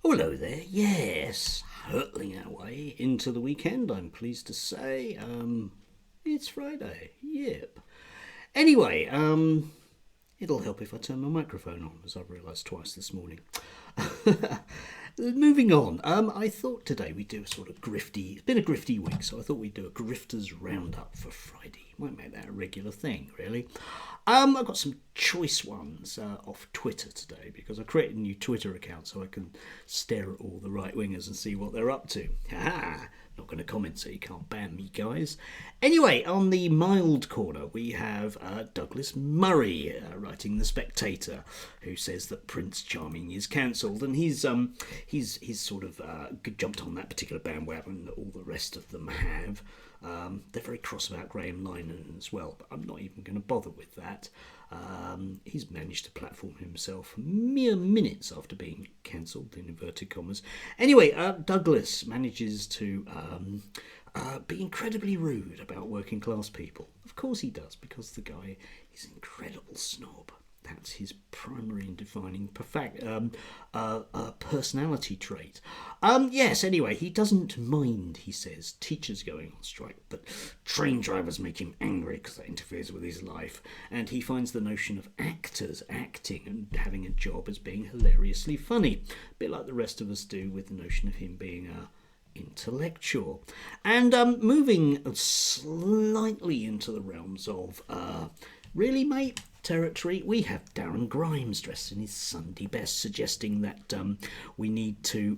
Oh, hello there. Yes, hurtling our way into the weekend, I'm pleased to say. It's Friday. Yep. Anyway, it'll help if I turn my microphone on, as I've realised twice this morning. Moving on, I thought today we'd do a sort of grifty. It's been a grifty week, so I thought we'd do a Grifter's Roundup for Friday. Might make that a regular thing, really. I've got some choice ones off Twitter today because I created a new Twitter account so I can stare at all the right wingers and see what they're up to. Ha! Not going to comment, so you can't ban me, guys. Anyway, on the mild corner, we have Douglas Murray writing The Spectator, who says that Prince Charming is cancelled, and he's sort of jumped on that particular bandwagon that all the rest of them have. They're very cross about Graham Linehan as well, but I'm not even going to bother with that. He's managed to platform himself mere minutes after being cancelled, in inverted commas. Anyway, Douglas manages to be incredibly rude about working class people. Of course he does, because the guy is an incredible snob. That's his primary and defining personality trait. Yes, anyway, he doesn't mind, he says, teachers going on strike, but train drivers make him angry because that interferes with his life. And he finds the notion of actors acting and having a job as being hilariously funny, a bit like the rest of us do with the notion of him being intellectual. And moving slightly into the realms of really, mate, territory, we have Darren Grimes dressed in his Sunday best, suggesting that we need to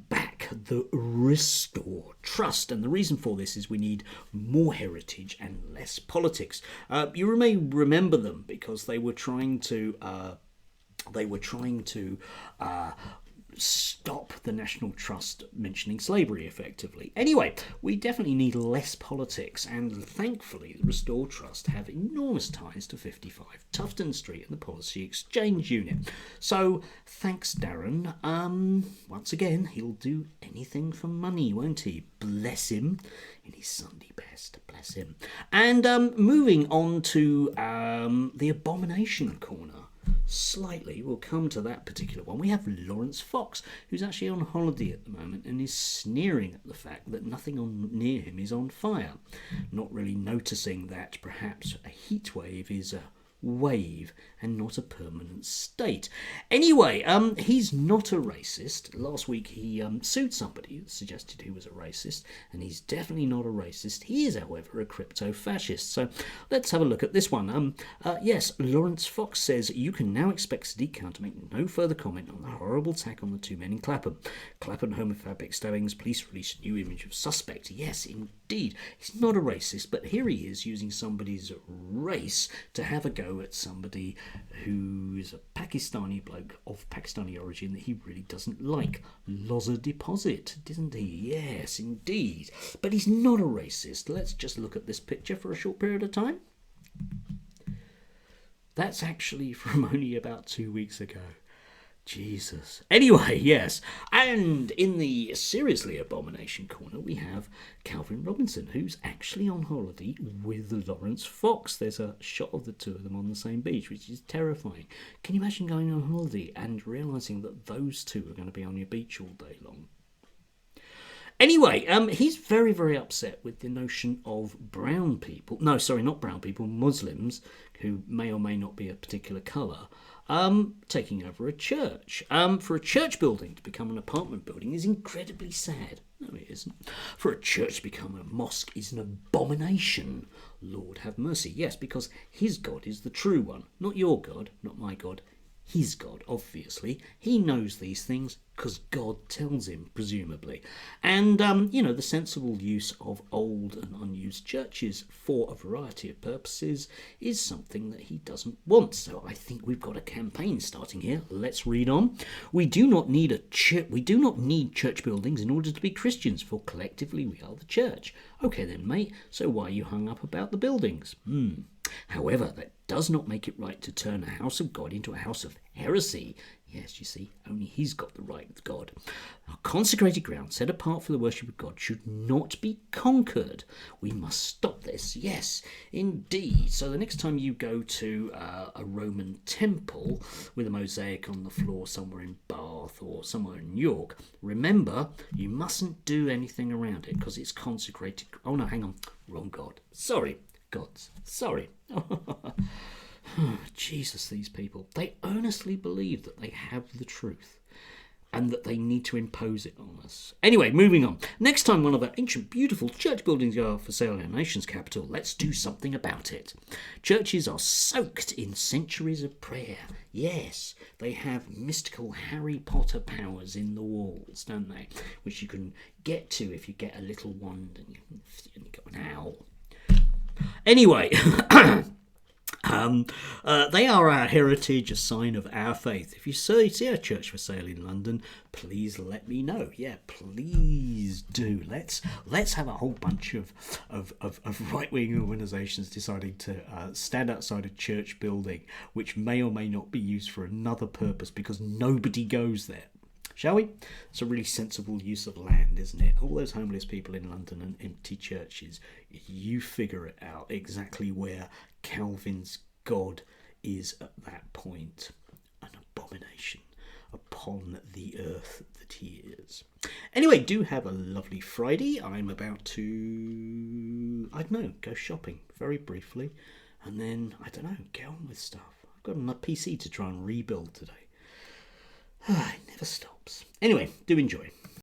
back the Restore Trust. And the reason for this is we need more heritage and less politics. You may remember them because they were trying to stop the National Trust mentioning slavery effectively. Anyway, we definitely need less politics, and thankfully the Restore Trust have enormous ties to 55 Tufton Street and the Policy Exchange Unit. So thanks, Darren. Once again, he'll do anything for money, won't he? Bless him in his Sunday best. Bless him. And moving on to the Abomination Corner. Slightly, we'll come to that particular one. We have Lawrence Fox, who's actually on holiday at the moment and is sneering at the fact that nothing near him is on fire, not really noticing that perhaps a heat wave is a wave and not a permanent state. Anyway, he's not a racist. Last week he sued somebody who suggested he was a racist, and he's definitely not a racist. He is, however, a crypto-fascist. So let's have a look at this one. Yes, Lawrence Fox says you can now expect Sadiq Khan to make no further comment on the horrible attack on the two men in Clapham. Clapham homophobic stabbings, police release a new image of suspect. Yes, indeed. He's not a racist, but here he is using somebody's race to have a go at somebody who is a Pakistani bloke of Pakistani origin that he really doesn't like. Loza Deposit, didn't he? Yes, indeed. But he's not a racist. Let's just look at this picture for a short period of time. That's actually from only about 2 weeks ago. Jesus. Anyway, yes. And in the seriously Abomination corner, we have Calvin Robinson, who's actually on holiday with Lawrence Fox. There's a shot of the two of them on the same beach, which is terrifying. Can you imagine going on holiday and realising that those two are going to be on your beach all day long? Anyway, he's very, very upset with the notion of brown people. No, sorry, not brown people, Muslims, who may or may not be a particular colour, taking over a church. For a church building to become an apartment building is incredibly sad. No, it isn't. For a church to become a mosque is an abomination. Lord have mercy. Yes, because his God is the true one. Not your God, not my God. His God, obviously. He knows these things because God tells him, presumably. And, the sensible use of old and unused churches for a variety of purposes is something that he doesn't want. So I think we've got a campaign starting here. Let's read on. We do not need church buildings in order to be Christians, for collectively we are the church. Okay then, mate, so why are you hung up about the buildings? However, that does not make it right to turn a house of God into a house of heresy. Yes, you see, only he's got the right with God. Our consecrated ground, set apart for the worship of God, should not be conquered. We must stop this. Yes, indeed. So the next time you go to a Roman temple with a mosaic on the floor somewhere in Bath or somewhere in York, remember, you mustn't do anything around it because it's consecrated. Oh no, hang on. Wrong God. Sorry. Gods. Sorry. Jesus, these people. They earnestly believe that they have the truth and that they need to impose it on us. Anyway, moving on. Next time one of our ancient, beautiful church buildings are for sale in our nation's capital, let's do something about it. Churches are soaked in centuries of prayer. Yes, they have mystical Harry Potter powers in the walls, don't they? Which you can get to if you get a little wand and you got an owl. Anyway, they are our heritage, a sign of our faith. If you see a church for sale in London, please let me know. Yeah, please do. Let's have a whole bunch of right-wing organisations deciding to stand outside a church building, which may or may not be used for another purpose because nobody goes there. Shall we? It's a really sensible use of land, isn't it? All those homeless people in London and empty churches, you figure it out exactly where Calvin's God is at that point. An abomination upon the earth that he is. Anyway, do have a lovely Friday. I'm about to, go shopping very briefly. And then, get on with stuff. I've got my PC to try and rebuild today. It never stops. Anyway, do enjoy.